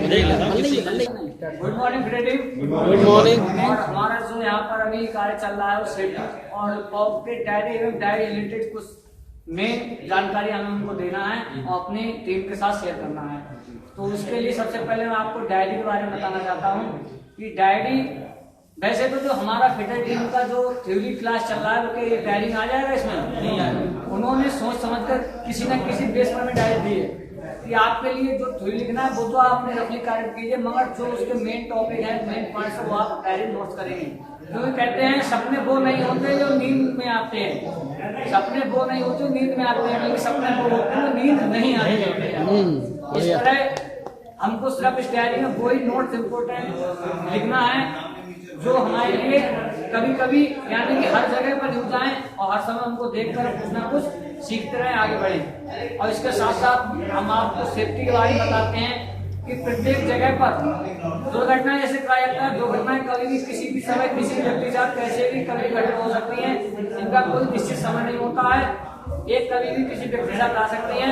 Good morning friend. Good morning. और हमारा जो यहाँ पर अभी कार्य चल रहा है उस और कॉर्पोरेट डायरी एवं डायरी रिलेटेड कुछ मेन जानकारी हमें उनको देना है और अपनी टीम के साथ शेयर करना है। तो उसके लिए सबसे पहले मैं आपको डायरी के बारे में बताना चाहता हूँ कि डायरी वैसे तो जो हमारा फिटर टीम का जो थ्योरी क्लास चल रहा है वो ये डायरी आ जाएगा, इसमें नहीं आएगा। उन्होंने सोच समझकर किसी न किसी बेस पर में डायरी दी है कि आपके लिए जो थ्योरी लिखना है वो तो आपने रफली कार्य कीजिए, मगर जो उसके मेन टॉपिक है, मेन पॉइंट्स है, वो आप डायरी नोट करेंगे। क्योंकि कहते हैं सपने वो नहीं होते जो नींद में आते हैं, सपने वो नहीं होते जो नींद में आते हैं, बल्कि सपने वो होते हैं जो नींद नहीं आते। इस तरह हमको सिर्फ इस डायरी में वही नोट्स इम्पोर्टेंट लिखना है जो हमारे लिए कभी कभी यानी कि हर जगह पर जुड़ जाए और हर समय हमको देखकर कुछ ना कुछ सीखते रहे, आगे बढ़े। और इसके साथ साथ हम आपको सेफ्टी के बारे में बताते हैं कि प्रत्येक जगह पर दुर्घटना जैसे कहा जाता है, दुर्घटनाएं कभी भी किसी भी समय किसी व्यक्ति के साथ कैसे भी कभी घटित हो सकती है, इनका कोई निश्चित समय नहीं होता है, एक कभी भी किसी व्यक्ति के साथ आ सकती है।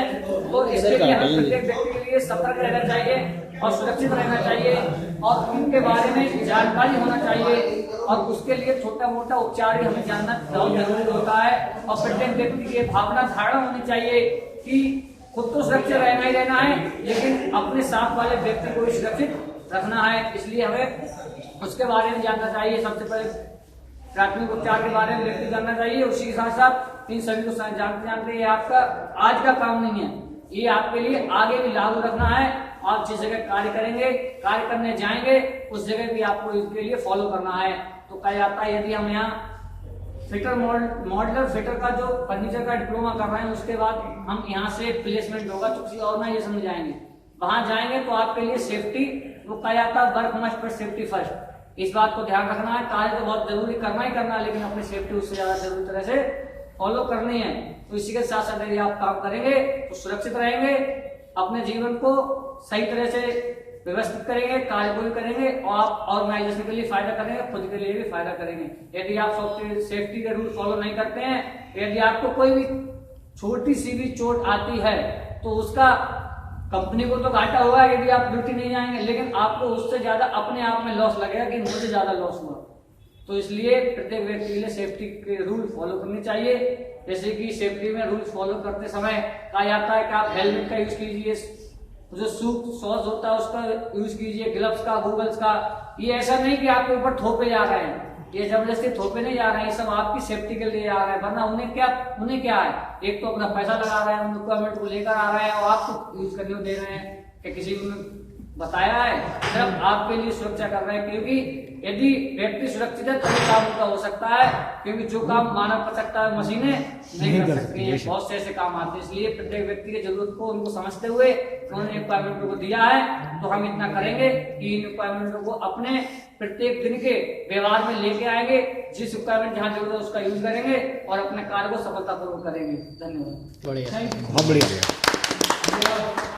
तो इसके लिए हमें प्रत्येक व्यक्ति के लिए सतर्क रहना चाहिए और सुरक्षित रहना चाहिए और उनके बारे में जानकारी होना चाहिए और उसके लिए छोटा मोटा उपचार हमें जानना बहुत जरूरी होता है। और प्रत्येक व्यक्ति की भावना धारणा होनी चाहिए कि खुद तो सुरक्षित रहना ही रहना है, लेकिन अपने साथ वाले व्यक्ति को भी सुरक्षित रखना है। इसलिए हमें उसके बारे में जानना चाहिए। सबसे पहले प्राथमिक उपचार के बारे में व्यक्ति जानना चाहिए। उसी के साथ साथ इन सभी को जानते जानते ये आपका आज का काम नहीं है, ये आपके लिए आगे भी लागू रखना है। आप जिस जगह कार्य करेंगे, कार्य करने जाएंगे, उस जगह भी आपको इसके लिए फॉलो करना है। तो कहा जाता है यदि हम यहाँ फिटर मॉडलर फिटर का जो फर्नीचर का डिप्लोमा कर रहे हैं, उसके बाद हम यहाँ से प्लेसमेंट होगा तो किसी ऑर्गेनाइजेशन में जाएंगे, वहां जाएंगे तो आपके लिए सेफ्टी, वो कहा जाता है work must but safety first. इस बात को ध्यान रखना है। कार्य तो बहुत जरूरी करना ही करना है, लेकिन अपनी सेफ्टी उससे ज्यादा जरूरी तरह से फॉलो करनी है। तो इसी के साथ साथ यदि आप काम करेंगे तो सुरक्षित रहेंगे, अपने जीवन को सही तरह से व्यवस्थित करेंगे, कार्य को भी करेंगे और आप ऑर्गेनाइजेशन के लिए फायदा करेंगे, खुद के लिए भी फायदा करेंगे। यदि आप सेफ्टी के रूल फॉलो नहीं करते हैं, यदि आपको कोई भी छोटी सी भी चोट आती है तो उसका कंपनी को तो घाटा होगा यदि आप ड्यूटी नहीं जाएंगे, लेकिन आपको उससे ज्यादा अपने आप में लॉस लगेगा कि मुझे ज्यादा लॉस हुआ। तो इसलिए प्रत्येक व्यक्ति के लिए सेफ्टी के रूल फॉलो करने चाहिए। जैसे कि सेफ्टी में रूल फॉलो करते समय कहा जाता है कि आप हेलमेट का यूज कीजिए, जो सॉस होता है उसका यूज कीजिए, ग्लव्स का, गूगल्स का। ये ऐसा नहीं कि आपके ऊपर थोपे जा रहे हैं, ये जबरदस्ती थोपे नहीं जा रहे हैं, ये सब आपकी सेफ्टी के लिए आ रहे हैं। वरना उन्हें क्या है, एक तो अपना पैसा लगा रहे हैं, उन रिक्वायरमेंट को लेकर आ रहे हैं और आपको यूज करने दे रहे हैं कि किसी ने बताया है, सिर्फ आपके लिए सुरक्षा कर रहे हैं। क्योंकि यदि व्यक्ति सुरक्षित है तभी काम उनका हो सकता है, क्योंकि जो काम मानव कर सकता है मशीनें नहीं कर सकती है। बहुत से ऐसे काम आते हैं। इसलिए प्रत्येक व्यक्ति की जरूरत को उनको समझते हुए उन्होंने रिक्वायरमेंटों को दिया है, तो हम इतना करेंगे कि इन रिक्वायरमेंटों को अपने प्रत्येक दिन के व्यवहार में लेके आएंगे। जिस रिक्वायरमेंट जहाँ जरूरत है उसका यूज करेंगे और अपने कार्य को सफलतापूर्वक करेंगे। धन्यवाद। बढ़िया, बहुत बढ़िया।